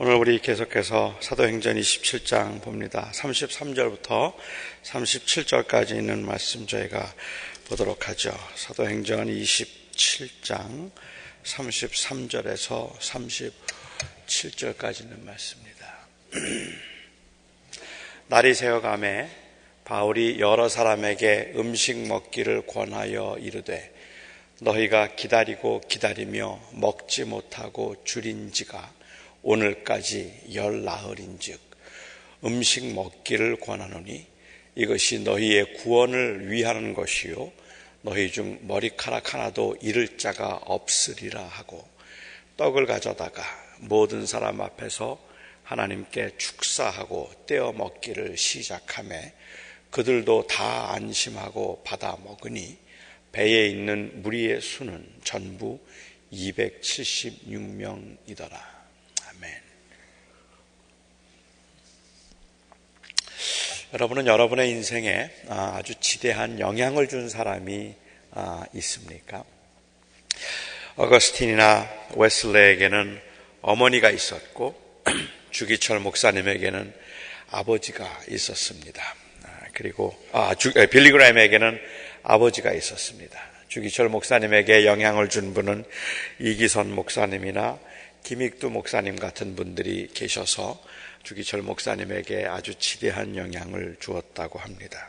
오늘 우리 계속해서 사도행전 27장 봅니다. 33절부터 37절까지 있는 말씀 저희가 보도록 하죠. 사도행전 27장 33절에서 37절까지 있는 말씀입니다. 날이 새어가매 바울이 여러 사람에게 음식 먹기를 권하여 이르되 너희가 기다리고 기다리며 먹지 못하고 줄인 지가 오늘까지 열나흘인즉 음식 먹기를 권하노니 이것이 너희의 구원을 위하는 것이요 너희 중 머리카락 하나도 잃을 자가 없으리라 하고 떡을 가져다가 모든 사람 앞에서 하나님께 축사하고 떼어 먹기를 시작하매 그들도 다 안심하고 받아 먹으니 배에 있는 무리의 수는 전부 276명이더라. 아멘. 여러분은 여러분의 인생에 아주 지대한 영향을 준 사람이 있습니까? 어거스틴이나 웨슬레에게는 어머니가 있었고 주기철 목사님에게는 아버지가 있었습니다. 그리고 빌리그램에게는 아버지가 있었습니다. 주기철 목사님에게 영향을 준 분은 이기선 목사님이나 김익두 목사님 같은 분들이 계셔서 주기철 목사님에게 아주 지대한 영향을 주었다고 합니다.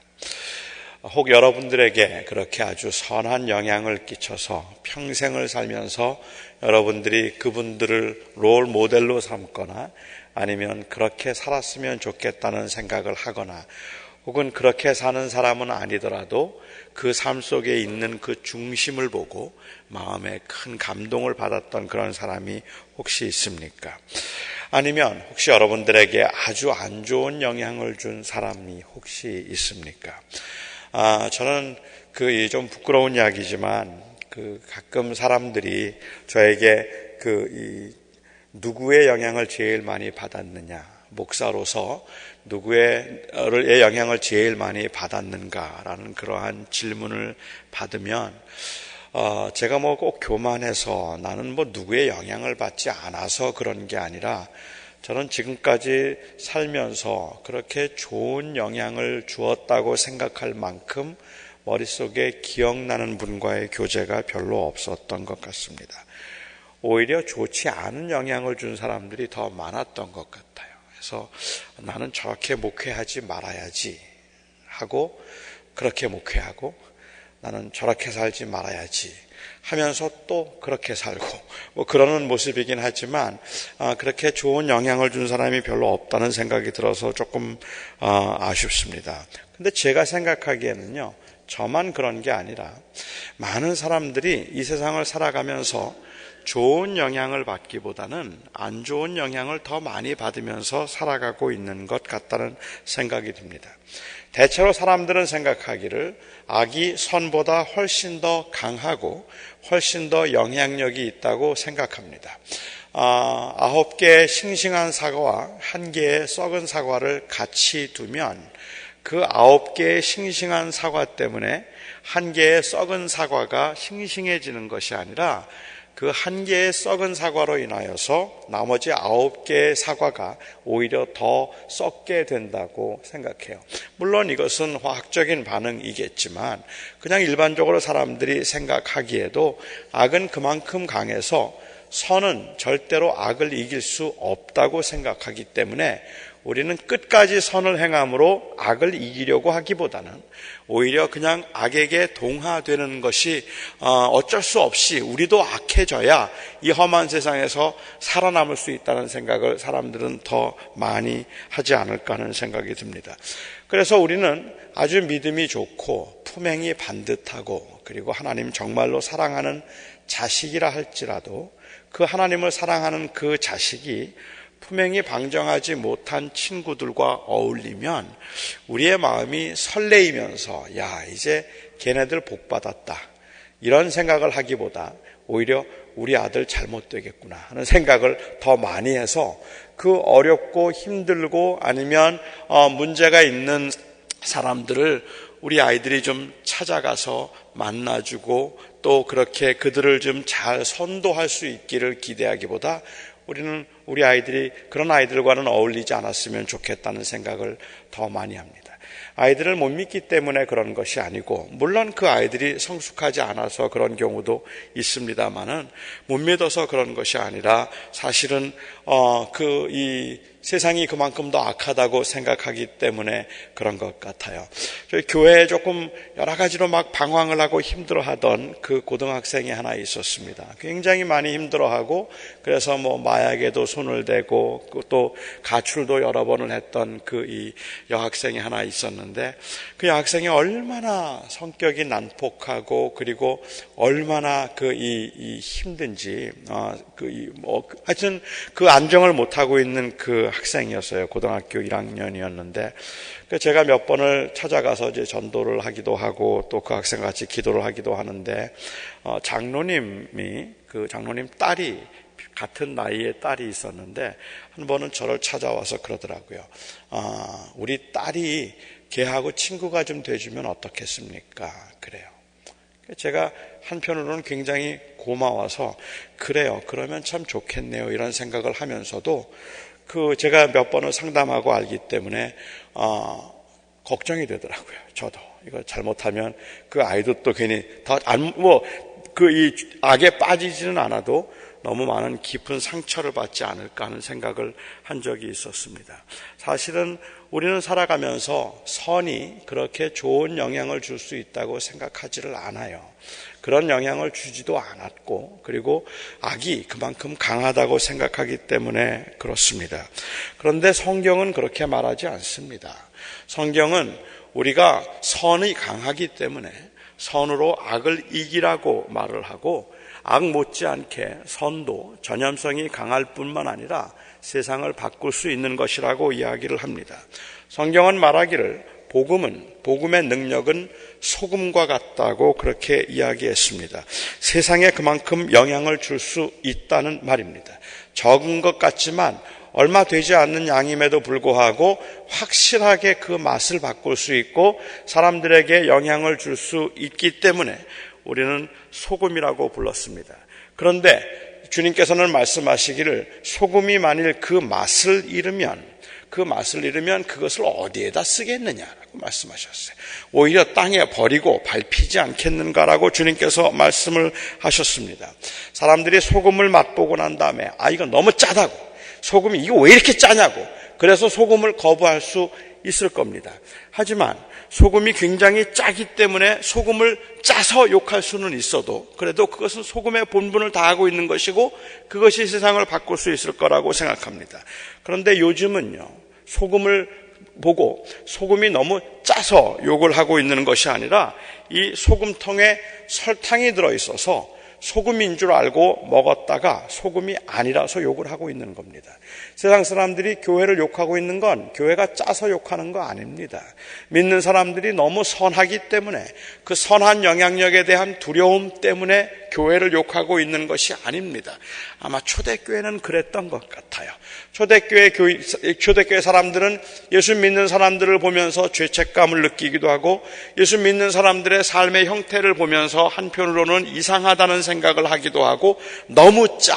혹 여러분들에게 그렇게 아주 선한 영향을 끼쳐서 평생을 살면서 여러분들이 그분들을 롤 모델로 삼거나 아니면 그렇게 살았으면 좋겠다는 생각을 하거나 혹은 그렇게 사는 사람은 아니더라도 그 삶 속에 있는 그 중심을 보고 마음에 큰 감동을 받았던 그런 사람이 혹시 있습니까? 아니면 혹시 여러분들에게 아주 안 좋은 영향을 준 사람이 혹시 있습니까? 저는 좀 부끄러운 이야기지만 가끔 사람들이 저에게 누구의 영향을 제일 많이 받았느냐, 목사로서 누구의 영향을 제일 많이 받았는가라는 그러한 질문을 받으면 제가 꼭 교만해서 나는 누구의 영향을 받지 않아서 그런 게 아니라 저는 지금까지 살면서 그렇게 좋은 영향을 주었다고 생각할 만큼 머릿속에 기억나는 분과의 교제가 별로 없었던 것 같습니다. 오히려 좋지 않은 영향을 준 사람들이 더 많았던 것 같아요. 그래서 나는 저렇게 목회하지 말아야지 하고 그렇게 목회하고 나는 저렇게 살지 말아야지 하면서 또 그렇게 살고 그러는 모습이긴 하지만 그렇게 좋은 영향을 준 사람이 별로 없다는 생각이 들어서 조금 아쉽습니다. 근데 제가 생각하기에는요, 저만 그런 게 아니라 많은 사람들이 이 세상을 살아가면서 좋은 영향을 받기보다는 안 좋은 영향을 더 많이 받으면서 살아가고 있는 것 같다는 생각이 듭니다. 대체로 사람들은 생각하기를 악이 선보다 훨씬 더 강하고 훨씬 더 영향력이 있다고 생각합니다. 9개의 싱싱한 사과와 1개의 썩은 사과를 같이 두면 그 9개의 싱싱한 사과 때문에 1개의 썩은 사과가 싱싱해지는 것이 아니라 그 1개의 썩은 사과로 인하여서 나머지 9개의 사과가 오히려 더 썩게 된다고 생각해요. 물론 이것은 화학적인 반응이겠지만 그냥 일반적으로 사람들이 생각하기에도 악은 그만큼 강해서 선은 절대로 악을 이길 수 없다고 생각하기 때문에 우리는 끝까지 선을 행함으로 악을 이기려고 하기보다는 오히려 그냥 악에게 동화되는 것이 어쩔 수 없이 우리도 악해져야 이 험한 세상에서 살아남을 수 있다는 생각을 사람들은 더 많이 하지 않을까 하는 생각이 듭니다. 그래서 우리는 아주 믿음이 좋고 품행이 반듯하고 그리고 하나님 정말로 사랑하는 자식이라 할지라도 그 하나님을 사랑하는 그 자식이 품행이 방정하지 못한 친구들과 어울리면 우리의 마음이 설레이면서 이제 걔네들 복받았다 이런 생각을 하기보다 오히려 우리 아들 잘못되겠구나 하는 생각을 더 많이 해서 그 어렵고 힘들고 아니면 문제가 있는 사람들을 우리 아이들이 좀 찾아가서 만나주고 또 그렇게 그들을 좀 잘 선도할 수 있기를 기대하기보다 우리는 그런 아이들과는 어울리지 않았으면 좋겠다는 생각을 더 많이 합니다. 아이들을 못 믿기 때문에 그런 것이 아니고, 물론 그 아이들이 성숙하지 않아서 그런 경우도 있습니다만은, 못 믿어서 그런 것이 아니라 사실은 이 세상이 그만큼 더 악하다고 생각하기 때문에 그런 것 같아요. 저희 교회에 조금 여러 가지로 막 방황을 하고 힘들어하던 그 고등학생이 하나 있었습니다. 굉장히 많이 힘들어하고, 그래서 마약에도 손을 대고 또 가출도 여러 번을 했던 이 여학생이 하나 있었는데, 그 여학생이 얼마나 성격이 난폭하고, 그리고 얼마나 이 힘든지, 하여튼 그 안정을 못하고 있는 그 학생이었어요. 고등학교 1학년이었는데, 제가 몇 번을 찾아가서 이제 전도를 하기도 하고, 또 그 학생과 같이 기도를 하기도 하는데, 그 장로님 딸이, 같은 나이의 딸이 있었는데, 한 번은 저를 찾아와서 그러더라고요. 우리 딸이 걔하고 친구가 좀 돼주면 어떻겠습니까? 그래요. 제가 한편으로는 굉장히 고마워서, 그래요, 그러면 참 좋겠네요, 이런 생각을 하면서도, 제가 몇 번을 상담하고 알기 때문에 걱정이 되더라고요. 저도 이거 잘못하면 그 아이도 또 괜히 이 악에 빠지지는 않아도 너무 많은 깊은 상처를 받지 않을까 하는 생각을 한 적이 있었습니다. 사실은 우리는 살아가면서 선이 그렇게 좋은 영향을 줄 수 있다고 생각하지를 않아요. 그런 영향을 주지도 않았고, 그리고 악이 그만큼 강하다고 생각하기 때문에 그렇습니다. 그런데 성경은 그렇게 말하지 않습니다. 성경은 우리가 선이 강하기 때문에 선으로 악을 이기라고 말을 하고, 악 못지않게 선도 전염성이 강할 뿐만 아니라 세상을 바꿀 수 있는 것이라고 이야기를 합니다. 성경은 말하기를 복음의 능력은 소금과 같다고 그렇게 이야기했습니다. 세상에 그만큼 영향을 줄 수 있다는 말입니다. 적은 것 같지만 얼마 되지 않는 양임에도 불구하고 확실하게 그 맛을 바꿀 수 있고 사람들에게 영향을 줄 수 있기 때문에 우리는 소금이라고 불렀습니다. 그런데 주님께서는 말씀하시기를 소금이 만일 그 맛을 잃으면 그것을 어디에다 쓰겠느냐라고 말씀하셨어요. 오히려 땅에 버리고 밟히지 않겠는가라고 주님께서 말씀을 하셨습니다. 사람들이 소금을 맛보고 난 다음에 이거 너무 짜다고, 소금이 이거 왜 이렇게 짜냐고, 그래서 소금을 거부할 수 있을 겁니다. 하지만 소금이 굉장히 짜기 때문에 소금을 짜서 욕할 수는 있어도 그래도 그것은 소금의 본분을 다하고 있는 것이고 그것이 세상을 바꿀 수 있을 거라고 생각합니다. 그런데 요즘은요, 소금을 보고 소금이 너무 짜서 욕을 하고 있는 것이 아니라 이 소금통에 설탕이 들어있어서 소금인 줄 알고 먹었다가 소금이 아니라서 욕을 하고 있는 겁니다. 세상 사람들이 교회를 욕하고 있는 건 교회가 짜서 욕하는 거 아닙니다. 믿는 사람들이 너무 선하기 때문에 그 선한 영향력에 대한 두려움 때문에 교회를 욕하고 있는 것이 아닙니다. 아마 초대교회는 그랬던 것 같아요. 초대교회 사람들은 예수 믿는 사람들을 보면서 죄책감을 느끼기도 하고 예수 믿는 사람들의 삶의 형태를 보면서 한편으로는 이상하다는 생각을 하기도 하고 너무 짜,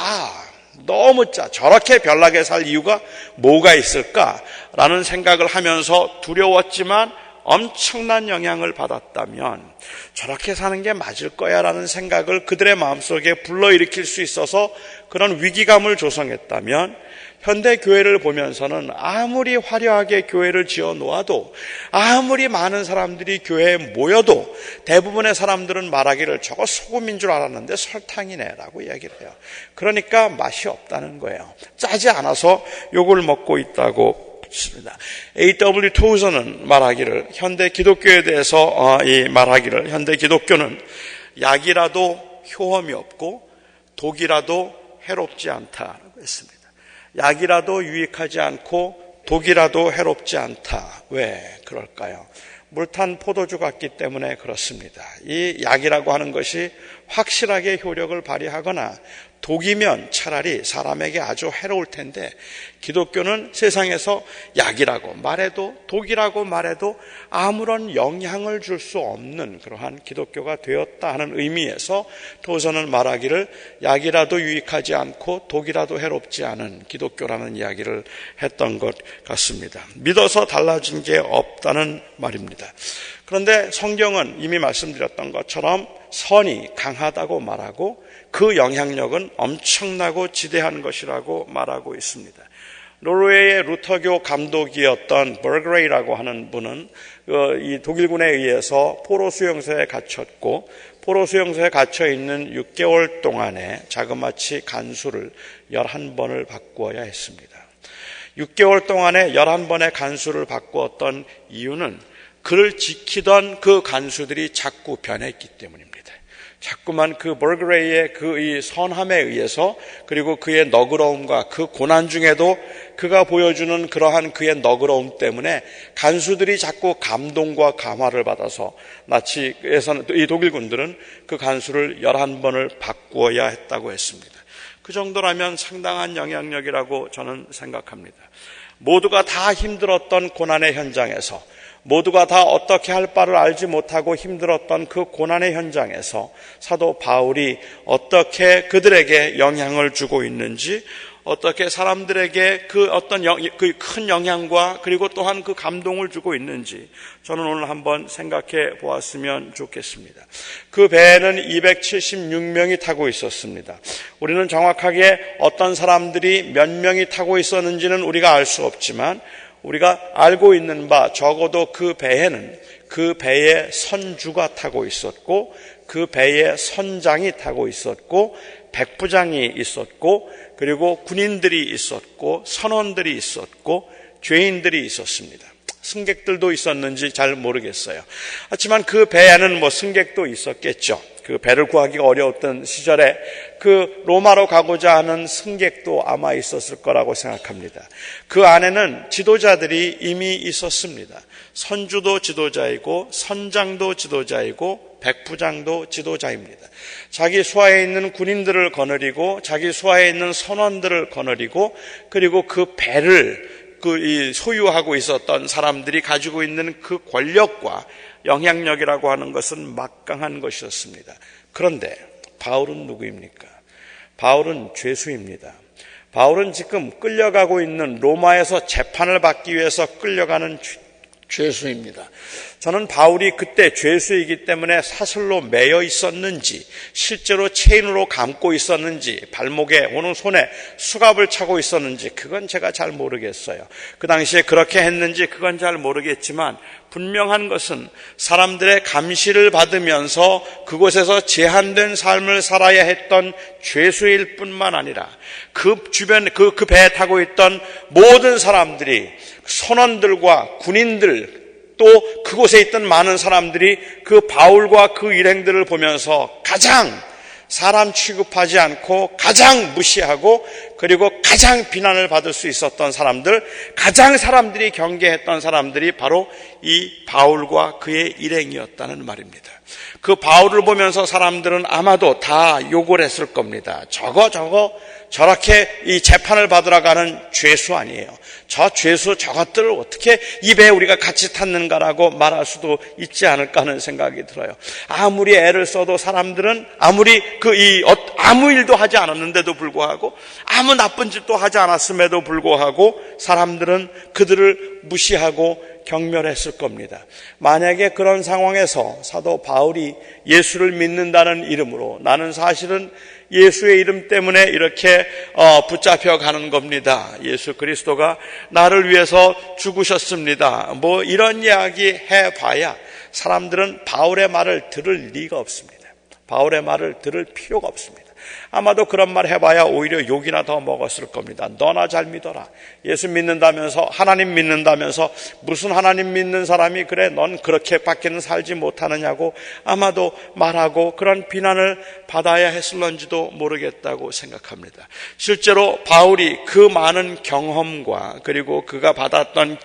저렇게 별나게 살 이유가 뭐가 있을까라는 생각을 하면서 두려웠지만 엄청난 영향을 받았다면 저렇게 사는 게 맞을 거야 라는 생각을 그들의 마음속에 불러일으킬 수 있어서 그런 위기감을 조성했다면 현대 교회를 보면서는 아무리 화려하게 교회를 지어 놓아도 아무리 많은 사람들이 교회에 모여도 대부분의 사람들은 말하기를 저거 소금인 줄 알았는데 설탕이네 라고 이야기를 해요. 그러니까 맛이 없다는 거예요. 짜지 않아서 욕을 먹고 있다고 A.W. 토우서는 말하기를, 현대 기독교에 대해서 말하기를, 현대 기독교는 약이라도 효험이 없고 독이라도 해롭지 않다라고 했습니다. 약이라도 유익하지 않고 독이라도 해롭지 않다. 왜 그럴까요? 물탄 포도주 같기 때문에 그렇습니다. 이 약이라고 하는 것이 확실하게 효력을 발휘하거나 독이면 차라리 사람에게 아주 해로울 텐데 기독교는 세상에서 약이라고 말해도 독이라고 말해도 아무런 영향을 줄 수 없는 그러한 기독교가 되었다 하는 의미에서 도서는 말하기를 약이라도 유익하지 않고 독이라도 해롭지 않은 기독교라는 이야기를 했던 것 같습니다. 믿어서 달라진 게 없다는 말입니다. 그런데 성경은 이미 말씀드렸던 것처럼 선이 강하다고 말하고 그 영향력은 엄청나고 지대한 것이라고 말하고 있습니다. 노르웨이의 루터교 감독이었던 버그레이라고 하는 분은 이 독일군에 의해서 포로 수용소에 갇혔고 포로 수용소에 갇혀 있는 6개월 동안에 자그마치 간수를 11번을 바꾸어야 했습니다. 6개월 동안에 11번의 간수를 바꾸었던 이유는 그를 지키던 그 간수들이 자꾸 변했기 때문입니다. 자꾸만 그 버그레이의 그 이 선함에 의해서 그리고 그의 너그러움과 그 고난 중에도 그가 보여주는 그러한 그의 너그러움 때문에 간수들이 자꾸 감동과 감화를 받아서 나치에서는 이 독일군들은 그 간수를 11번을 바꾸어야 했다고 했습니다. 그 정도라면 상당한 영향력이라고 저는 생각합니다. 모두가 다 힘들었던 고난의 현장에서 모두가 다 어떻게 할 바를 알지 못하고 힘들었던 그 고난의 현장에서 사도 바울이 어떻게 그들에게 영향을 주고 있는지, 어떻게 사람들에게 그 어떤 그 큰 영향과 그리고 또한 그 감동을 주고 있는지 저는 오늘 한번 생각해 보았으면 좋겠습니다. 그 배에는 276명이 타고 있었습니다. 우리는 정확하게 어떤 사람들이 몇 명이 타고 있었는지는 우리가 알 수 없지만 우리가 알고 있는 바 적어도 그 배에는 그 배의 선주가 타고 있었고 그 배의 선장이 타고 있었고 백부장이 있었고 그리고 군인들이 있었고 선원들이 있었고 죄인들이 있었습니다. 승객들도 있었는지 잘 모르겠어요. 하지만 그 배에는 승객도 있었겠죠. 그 배를 구하기가 어려웠던 시절에 그 로마로 가고자 하는 승객도 아마 있었을 거라고 생각합니다. 그 안에는 지도자들이 이미 있었습니다. 선주도 지도자이고 선장도 지도자이고 백부장도 지도자입니다. 자기 수하에 있는 군인들을 거느리고 자기 수하에 있는 선원들을 거느리고 그리고 그 배를 소유하고 있었던 사람들이 가지고 있는 그 권력과 영향력이라고 하는 것은 막강한 것이었습니다. 그런데 바울은 누구입니까? 바울은 죄수입니다. 바울은 지금 끌려가고 있는 로마에서 재판을 받기 위해서 끌려가는 죄수입니다. 저는 바울이 그때 죄수이기 때문에 사슬로 매여 있었는지 실제로 체인으로 감고 있었는지 발목에 혹은 손에 수갑을 차고 있었는지 그건 제가 잘 모르겠어요. 그 당시에 그렇게 했는지 그건 잘 모르겠지만 분명한 것은 사람들의 감시를 받으면서 그곳에서 제한된 삶을 살아야 했던 죄수일 뿐만 아니라 그 주변 그 배에 타고 있던 모든 사람들이 선원들과 군인들 또 그곳에 있던 많은 사람들이 그 바울과 그 일행들을 보면서 가장 사람 취급하지 않고 가장 무시하고 그리고 가장 비난을 받을 수 있었던 사람들, 가장 사람들이 경계했던 사람들이 바로 이 바울과 그의 일행이었다는 말입니다. 그 바울을 보면서 사람들은 아마도 다 욕을 했을 겁니다. 저렇게 이 재판을 받으러 가는 죄수 아니에요. 저 죄수 저것들을 어떻게 이 배에 우리가 같이 탔는가라고 말할 수도 있지 않을까 하는 생각이 들어요. 아무리 애를 써도 사람들은 아무리 아무 일도 하지 않았는데도 불구하고 아무 나쁜 짓도 하지 않았음에도 불구하고 사람들은 그들을 무시하고 경멸했을 겁니다. 만약에 그런 상황에서 사도 바울이 예수를 믿는다는 이름으로 나는 사실은 예수의 이름 때문에 이렇게 붙잡혀 가는 겁니다. 예수 그리스도가 나를 위해서 죽으셨습니다. 이런 이야기 해봐야 사람들은 바울의 말을 들을 리가 없습니다. 바울의 말을 들을 필요가 없습니다. 아마도 그런 말 해봐야 오히려 욕이나 더 먹었을 겁니다. 너나 잘 믿어라. 예수 믿는다면서 하나님 믿는다면서 무슨 하나님 믿는 사람이 그래 넌 그렇게 밖에는 살지 못하느냐고 아마도 말하고 그런 비난을 받아야 했을런지도 모르겠다고 생각합니다. 실제로 바울이 그 많은 경험과 그리고 그가 받았던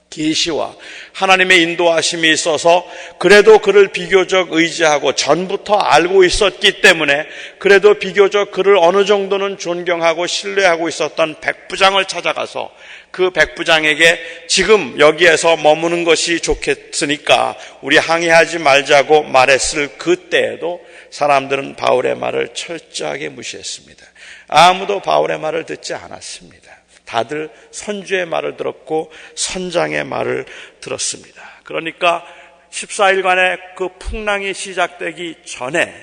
계시와 하나님의 인도하심이 있어서 그래도 그를 비교적 의지하고 전부터 알고 있었기 때문에 그래도 비교적 그를 어느 정도는 존경하고 신뢰하고 있었던 백부장을 찾아가서 그 백부장에게 지금 여기에서 머무는 것이 좋겠으니까 우리 항의하지 말자고 말했을 그때에도 사람들은 바울의 말을 철저하게 무시했습니다. 아무도 바울의 말을 듣지 않았습니다. 다들 선주의 말을 들었고 선장의 말을 들었습니다. 그러니까 14일간의 그 풍랑이 시작되기 전에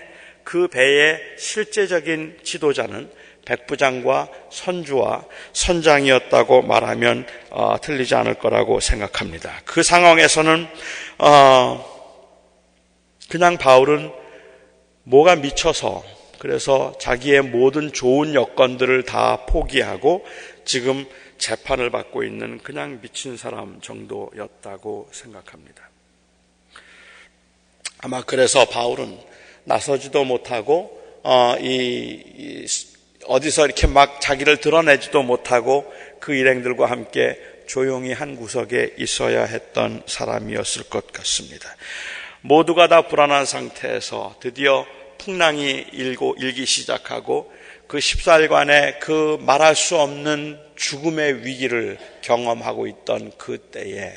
그 배의 실제적인 지도자는 백부장과 선주와 선장이었다고 말하면 틀리지 않을 거라고 생각합니다. 그 상황에서는 그냥 바울은 뭐가 미쳐서 그래서 자기의 모든 좋은 여건들을 다 포기하고 지금 재판을 받고 있는 그냥 미친 사람 정도였다고 생각합니다. 아마 그래서 바울은 나서지도 못하고 어디서 이렇게 막 자기를 드러내지도 못하고 그 일행들과 함께 조용히 한 구석에 있어야 했던 사람이었을 것 같습니다. 모두가 다 불안한 상태에서 드디어 풍랑이 일기 시작하고 그 14일간의 그 말할 수 없는 죽음의 위기를 경험하고 있던 그때에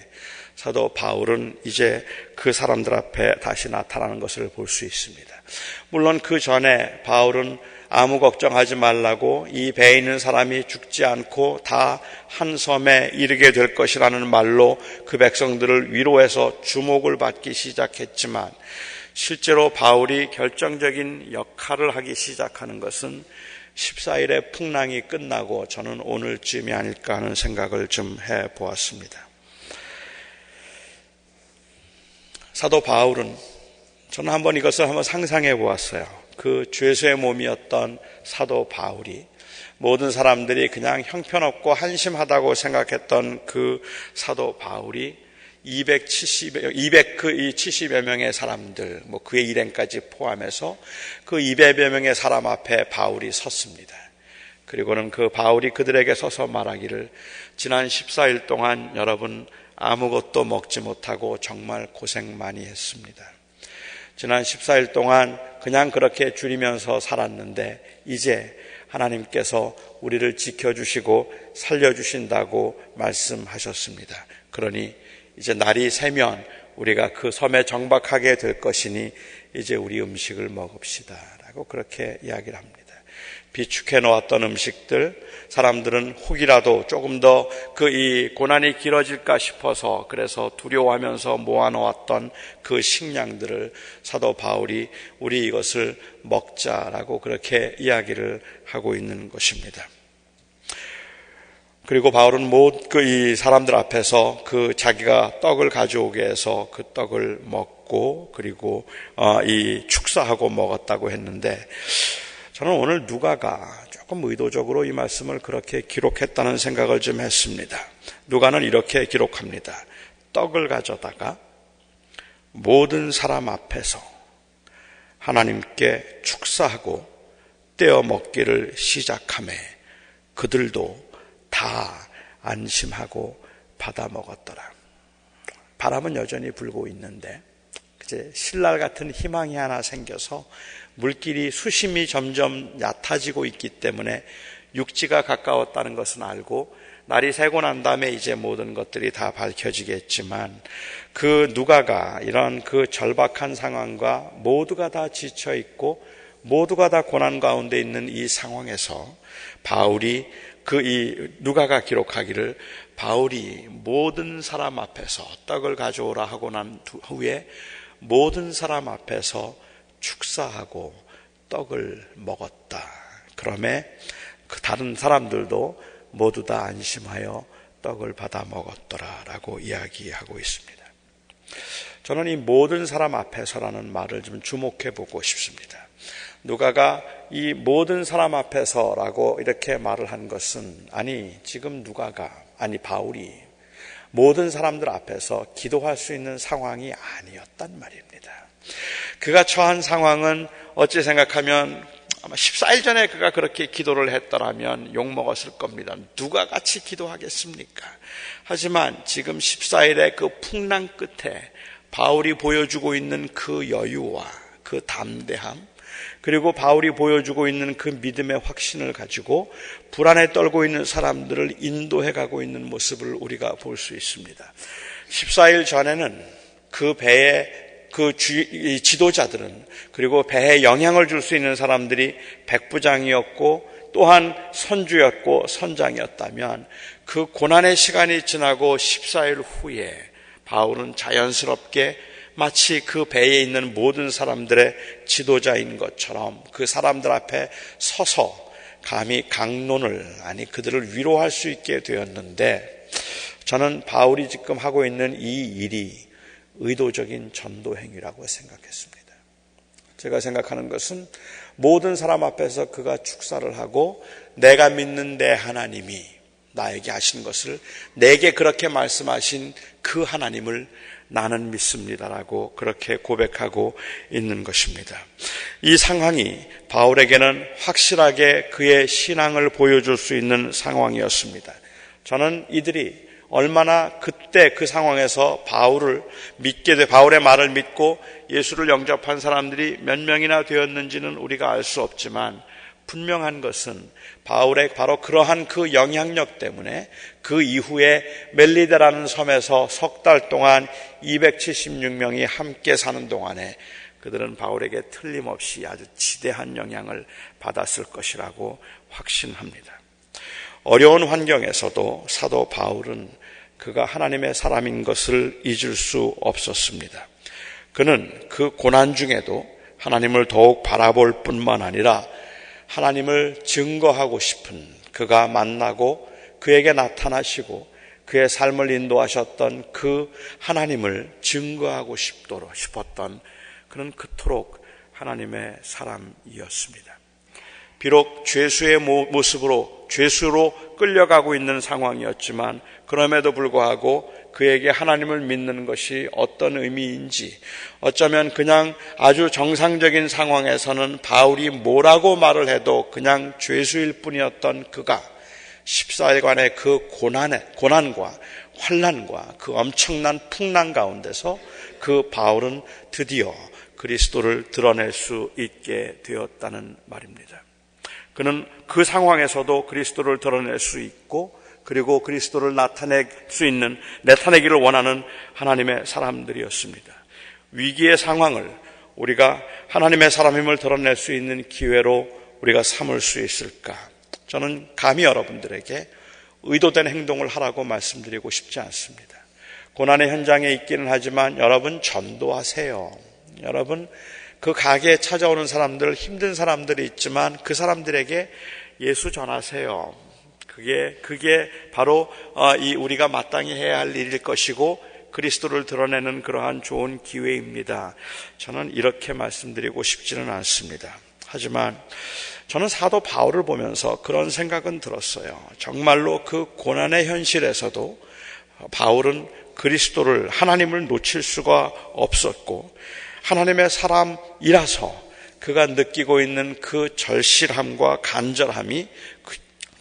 사도 바울은 이제 그 사람들 앞에 다시 나타나는 것을 볼 수 있습니다. 물론 그 전에 바울은 아무 걱정하지 말라고 이 배에 있는 사람이 죽지 않고 다 한 섬에 이르게 될 것이라는 말로 그 백성들을 위로해서 주목을 받기 시작했지만 실제로 바울이 결정적인 역할을 하기 시작하는 것은 14일의 풍랑이 끝나고 저는 오늘쯤이 아닐까 하는 생각을 좀 해보았습니다. 사도 바울은 저는 한번 이것을 한번 상상해 보았어요. 그 죄수의 몸이었던 사도 바울이 모든 사람들이 그냥 형편없고 한심하다고 생각했던 그 사도 바울이 270여 명의 사람들, 그의 일행까지 포함해서 그 200여 명의 사람 앞에 바울이 섰습니다. 그리고는 그 바울이 그들에게 서서 말하기를 지난 14일 동안 여러분 아무것도 먹지 못하고 정말 고생 많이 했습니다. 지난 14일 동안 그냥 그렇게 줄이면서 살았는데 이제 하나님께서 우리를 지켜주시고 살려주신다고 말씀하셨습니다. 그러니 이제 날이 새면 우리가 그 섬에 정박하게 될 것이니 이제 우리 음식을 먹읍시다 라고 그렇게 이야기를 합니다. 비축해 놓았던 음식들, 사람들은 혹이라도 조금 더 이 고난이 길어질까 싶어서 그래서 두려워하면서 모아놓았던 그 식량들을 사도 바울이 우리 이것을 먹자라고 그렇게 이야기를 하고 있는 것입니다. 그리고 바울은 이 사람들 앞에서 그 자기가 떡을 가져오게 해서 그 떡을 먹고 그리고 이 축사하고 먹었다고 했는데 저는 오늘 누가가 조금 의도적으로 이 말씀을 그렇게 기록했다는 생각을 좀 했습니다. 누가는 이렇게 기록합니다. 떡을 가져다가 모든 사람 앞에서 하나님께 축사하고 떼어 먹기를 시작하매 그들도 다 안심하고 받아 먹었더라. 바람은 여전히 불고 있는데 이제 신랄 같은 희망이 하나 생겨서 물길이 수심이 점점 얕아지고 있기 때문에 육지가 가까웠다는 것은 알고 날이 새고 난 다음에 이제 모든 것들이 다 밝혀지겠지만 그 누가가 이런 그 절박한 상황과 모두가 다 지쳐 있고 모두가 다 고난 가운데 있는 이 상황에서 바울이 누가가 기록하기를 바울이 모든 사람 앞에서 떡을 가져오라 하고 난 후에 모든 사람 앞에서 축사하고 떡을 먹었다. 그러면 그 다른 사람들도 모두 다 안심하여 떡을 받아 먹었더라라고 이야기하고 있습니다. 저는 이 모든 사람 앞에서라는 말을 좀 주목해 보고 싶습니다. 누가가 이 모든 사람 앞에서라고 이렇게 말을 한 것은 지금 바울이 모든 사람들 앞에서 기도할 수 있는 상황이 아니었단 말입니다. 그가 처한 상황은 어찌 생각하면 아마 14일 전에 그가 그렇게 기도를 했더라면 욕먹었을 겁니다. 누가 같이 기도하겠습니까? 하지만 지금 14일의 그 풍랑 끝에 바울이 보여주고 있는 그 여유와 그 담대함, 그리고 바울이 보여주고 있는 그 믿음의 확신을 가지고 불안에 떨고 있는 사람들을 인도해 가고 있는 모습을 우리가 볼 수 있습니다. 14일 전에는 그 배에 지도자들은, 그리고 배에 영향을 줄 수 있는 사람들이 백부장이었고 또한 선주였고 선장이었다면, 그 고난의 시간이 지나고 14일 후에 바울은 자연스럽게 마치 그 배에 있는 모든 사람들의 지도자인 것처럼 그 사람들 앞에 서서 감히 강론을, 아니 그들을 위로할 수 있게 되었는데, 저는 바울이 지금 하고 있는 이 일이 의도적인 전도 행위라고 생각했습니다. 제가 생각하는 것은 모든 사람 앞에서 그가 축사를 하고 내가 믿는 내 하나님이 나에게 하신 것을, 내게 그렇게 말씀하신 그 하나님을 나는 믿습니다라고 그렇게 고백하고 있는 것입니다. 이 상황이 바울에게는 확실하게 그의 신앙을 보여줄 수 있는 상황이었습니다. 저는 이들이 얼마나 그때 그 상황에서 바울의 말을 믿고 예수를 영접한 사람들이 몇 명이나 되었는지는 우리가 알 수 없지만, 분명한 것은 바울의 바로 그러한 그 영향력 때문에 그 이후에 멜리데라는 섬에서 석 달 동안 276명이 함께 사는 동안에 그들은 바울에게 틀림없이 아주 지대한 영향을 받았을 것이라고 확신합니다. 어려운 환경에서도 사도 바울은 그가 하나님의 사람인 것을 잊을 수 없었습니다. 그는 그 고난 중에도 하나님을 더욱 바라볼 뿐만 아니라 하나님을 증거하고 싶은, 그가 만나고 그에게 나타나시고 그의 삶을 인도하셨던 그 하나님을 증거하고 싶었던, 그는 그토록 하나님의 사람이었습니다. 비록 죄수의 모습으로, 죄수로 끌려가고 있는 상황이었지만 그럼에도 불구하고 그에게 하나님을 믿는 것이 어떤 의미인지, 어쩌면 그냥 아주 정상적인 상황에서는 바울이 뭐라고 말을 해도 그냥 죄수일 뿐이었던 그가 14일간의 그 고난과 환난과 그 엄청난 풍랑 가운데서 그 바울은 드디어 그리스도를 드러낼 수 있게 되었다는 말입니다. 그는 그 상황에서도 그리스도를 드러낼 수 있고, 그리고 그리스도를 나타내기를 원하는 하나님의 사람들이었습니다. 위기의 상황을 우리가 하나님의 사람임을 드러낼 수 있는 기회로 우리가 삼을 수 있을까? 저는 감히 여러분들에게 의도된 행동을 하라고 말씀드리고 싶지 않습니다. 고난의 현장에 있기는 하지만 여러분 전도하세요. 여러분 그 가게에 찾아오는 사람들, 힘든 사람들이 있지만 그 사람들에게 예수 전하세요. 그게 바로 우리가 마땅히 해야 할 일일 것이고 그리스도를 드러내는 그러한 좋은 기회입니다. 저는 이렇게 말씀드리고 싶지는 않습니다. 하지만 저는 사도 바울을 보면서 그런 생각은 들었어요. 정말로 그 고난의 현실에서도 바울은 그리스도를, 하나님을 놓칠 수가 없었고, 하나님의 사람이라서 그가 느끼고 있는 그 절실함과 간절함이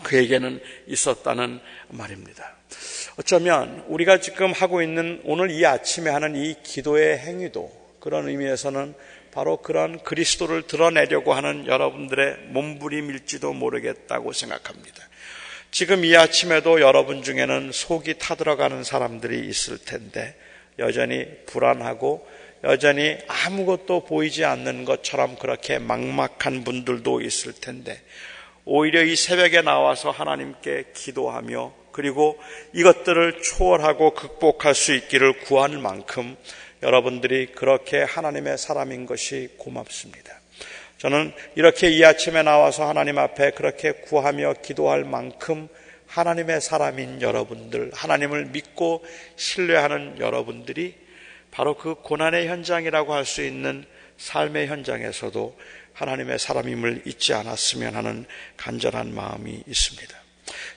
그에게는 있었다는 말입니다. 어쩌면 우리가 지금 하고 있는, 오늘 이 아침에 하는 이 기도의 행위도 그런 의미에서는 바로 그런 그리스도를 드러내려고 하는 여러분들의 몸부림일지도 모르겠다고 생각합니다. 지금 이 아침에도 여러분 중에는 속이 타들어가는 사람들이 있을 텐데, 여전히 불안하고 여전히 아무것도 보이지 않는 것처럼 그렇게 막막한 분들도 있을 텐데, 오히려 이 새벽에 나와서 하나님께 기도하며 그리고 이것들을 초월하고 극복할 수 있기를 구하는 만큼 여러분들이 그렇게 하나님의 사람인 것이 고맙습니다. 저는 이렇게 이 아침에 나와서 하나님 앞에 그렇게 구하며 기도할 만큼 하나님의 사람인 여러분들, 하나님을 믿고 신뢰하는 여러분들이 바로 그 고난의 현장이라고 할 수 있는 삶의 현장에서도 하나님의 사람임을 잊지 않았으면 하는 간절한 마음이 있습니다.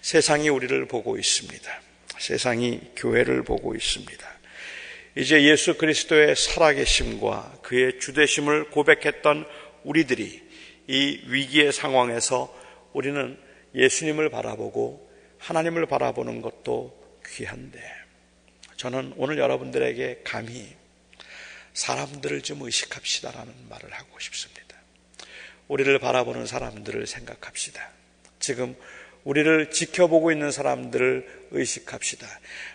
세상이 우리를 보고 있습니다. 세상이 교회를 보고 있습니다. 이제 예수 그리스도의 살아계심과 그의 주되심을 고백했던 우리들이 이 위기의 상황에서 우리는 예수님을 바라보고 하나님을 바라보는 것도 귀한데, 저는 오늘 여러분들에게 감히 사람들을 좀 의식합시다라는 말을 하고 싶습니다. 우리를 바라보는 사람들을 생각합시다. 지금 우리를 지켜보고 있는 사람들을 의식합시다.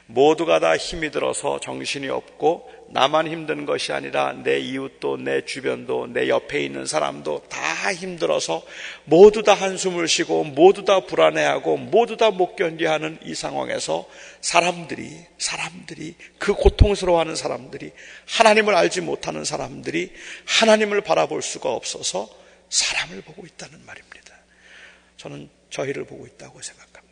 모두가 다 힘이 들어서 정신이 없고 나만 힘든 것이 아니라 내 이웃도, 내 주변도, 내 옆에 있는 사람도 다 힘들어서 모두 다 한숨을 쉬고 모두 다 불안해하고 모두 다 못 견디하는 이 상황에서 사람들이 그 고통스러워하는 사람들이, 하나님을 알지 못하는 사람들이 하나님을 바라볼 수가 없어서 사람을 보고 있다는 말입니다. 저는 저희를 보고 있다고 생각합니다.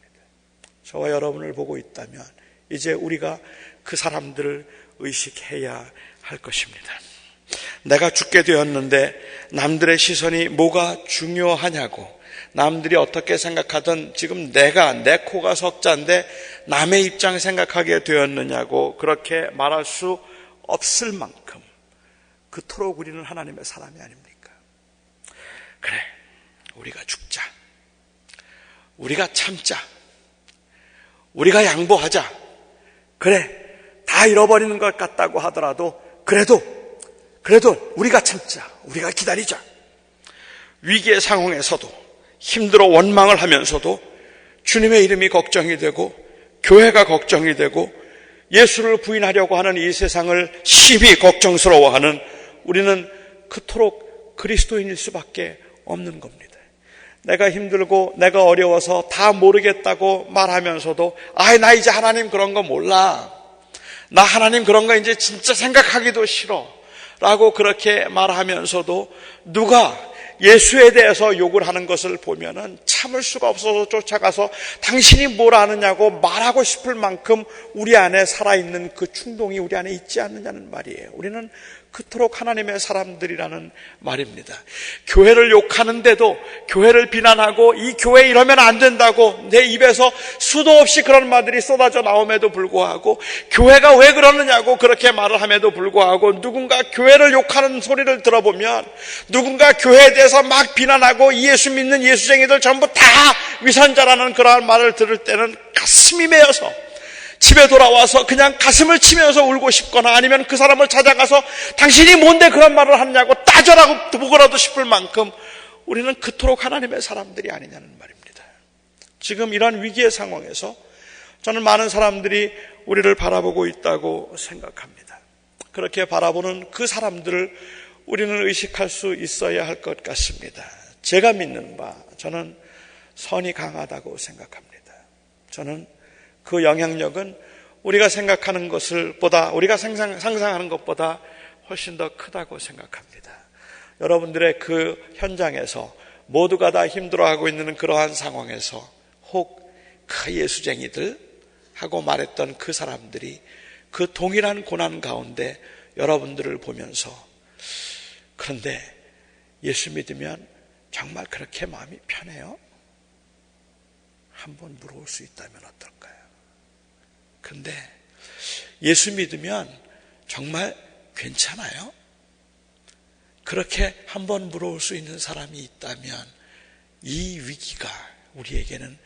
저와 여러분을 보고 있다면 이제 우리가 그 사람들을 의식해야 할 것입니다. 내가 죽게 되었는데 남들의 시선이 뭐가 중요하냐고, 남들이 어떻게 생각하든 지금 내 코가 석자인데 남의 입장 생각하게 되었느냐고 그렇게 말할 수 없을 만큼 그토록 우리는 하나님의 사람이 아닙니까? 그래, 우리가 죽자, 우리가 참자, 우리가 양보하자, 그래, 다 잃어버리는 것 같다고 하더라도 그래도 우리가 참자, 우리가 기다리자. 위기의 상황에서도 힘들어 원망을 하면서도 주님의 이름이 걱정이 되고 교회가 걱정이 되고 예수를 부인하려고 하는 이 세상을 심히 걱정스러워하는 우리는 그토록 그리스도인일 수밖에 없는 겁니다. 내가 힘들고 내가 어려워서 다 모르겠다고 말하면서도 나 이제 하나님 그런 거 몰라, 나 하나님 그런 거 이제 진짜 생각하기도 싫어 라고 그렇게 말하면서도 누가 예수에 대해서 욕을 하는 것을 보면은 참을 수가 없어서 쫓아가서 당신이 뭘 아느냐고 말하고 싶을 만큼 우리 안에 살아있는 그 충동이 우리 안에 있지 않느냐는 말이에요. 우리는 그토록 하나님의 사람들이라는 말입니다. 교회를 욕하는데도, 교회를 비난하고 이 교회 이러면 안 된다고 내 입에서 수도 없이 그런 말들이 쏟아져 나옴에도 불구하고, 교회가 왜 그러느냐고 그렇게 말을 함에도 불구하고, 누군가 교회를 욕하는 소리를 들어보면, 누군가 교회에 대해서 막 비난하고 예수 믿는 예수쟁이들 전부 다 위선자라는 그러한 말을 들을 때는 가슴이 메어서 집에 돌아와서 그냥 가슴을 치면서 울고 싶거나 아니면 그 사람을 찾아가서 당신이 뭔데 그런 말을 하느냐고 따져라고 보고라도 싶을 만큼 우리는 그토록 하나님의 사람들이 아니냐는 말입니다. 지금 이런 위기의 상황에서 저는 많은 사람들이 우리를 바라보고 있다고 생각합니다. 그렇게 바라보는 그 사람들을 우리는 의식할 수 있어야 할 것 같습니다. 제가 믿는 바, 저는 선이 강하다고 생각합니다. 저는 그 영향력은 우리가 생각하는 것을 보다, 우리가 상상하는 것보다 훨씬 더 크다고 생각합니다. 여러분들의 그 현장에서 모두가 다 힘들어하고 있는 그러한 상황에서 혹 그 예수쟁이들 하고 말했던 그 사람들이 그 동일한 고난 가운데 여러분들을 보면서, 그런데 예수 믿으면 정말 그렇게 마음이 편해요? 한번 물어볼 수 있다면 어떨까요? 근데 예수 믿으면 정말 괜찮아요? 그렇게 한번 물어볼 수 있는 사람이 있다면 이 위기가 우리에게는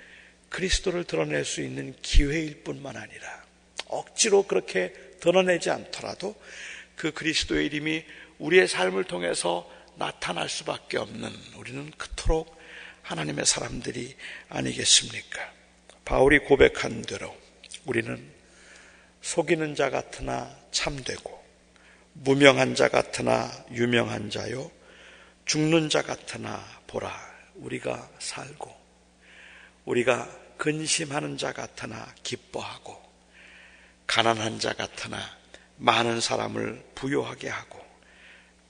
그리스도를 드러낼 수 있는 기회일 뿐만 아니라 억지로 그렇게 드러내지 않더라도 그 그리스도의 이름이 우리의 삶을 통해서 나타날 수밖에 없는, 우리는 그토록 하나님의 사람들이 아니겠습니까? 바울이 고백한 대로 우리는 속이는 자 같으나 참되고 무명한 자 같으나 유명한 자요, 죽는 자 같으나 보라 우리가 살고, 우리가 근심하는 자 같으나 기뻐하고 가난한 자 같으나 많은 사람을 부요하게 하고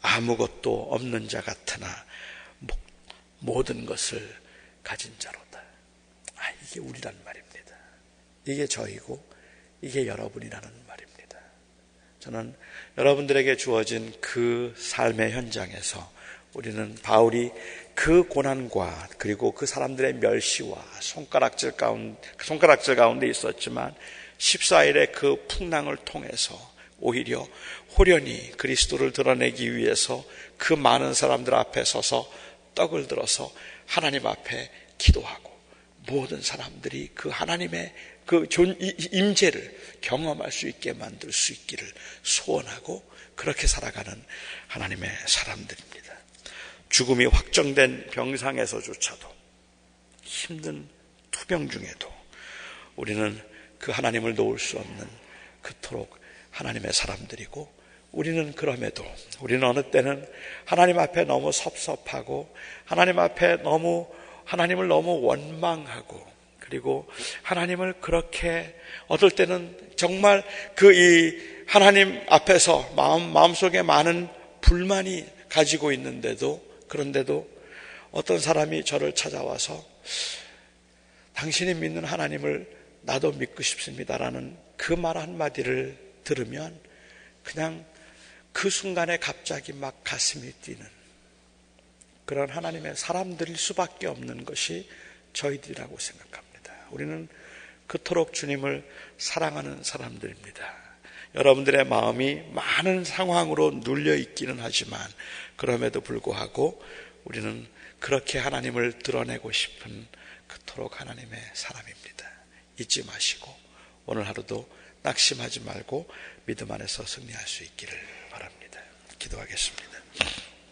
아무것도 없는 자 같으나 모든 것을 가진 자로다. 이게 우리란 말입니다. 이게 저이고 이게 여러분이라는 말입니다. 저는 여러분들에게 주어진 그 삶의 현장에서 우리는 바울이 그 고난과 그리고 그 사람들의 멸시와 손가락질 가운데 있었지만 14일의 그 풍랑을 통해서 오히려 호련히 그리스도를 드러내기 위해서 그 많은 사람들 앞에 서서 떡을 들어서 하나님 앞에 기도하고 모든 사람들이 그 하나님의 그 임재를 경험할 수 있게 만들 수 있기를 소원하고 그렇게 살아가는 하나님의 사람들입니다. 죽음이 확정된 병상에서조차도 힘든 투병 중에도 우리는 그 하나님을 놓을 수 없는 그토록 하나님의 사람들이고 우리는 그럼에도 우리는 어느 때는 하나님 앞에 너무 섭섭하고 하나님 앞에 하나님을 너무 원망하고 그리고 하나님을 그렇게 어떨 때는 정말 이 하나님 앞에서 마음속에 많은 불만이 가지고 있는데도 그런데도 어떤 사람이 저를 찾아와서 당신이 믿는 하나님을 나도 믿고 싶습니다라는 그 말 한마디를 들으면 그냥 그 순간에 갑자기 막 가슴이 뛰는 그런 하나님의 사람들일 수밖에 없는 것이 저희들이라고 생각합니다. 우리는 그토록 주님을 사랑하는 사람들입니다. 여러분들의 마음이 많은 상황으로 눌려 있기는 하지만 그럼에도 불구하고 우리는 그렇게 하나님을 드러내고 싶은 그토록 하나님의 사람입니다. 잊지 마시고 오늘 하루도 낙심하지 말고 믿음 안에서 승리할 수 있기를 바랍니다. 기도하겠습니다.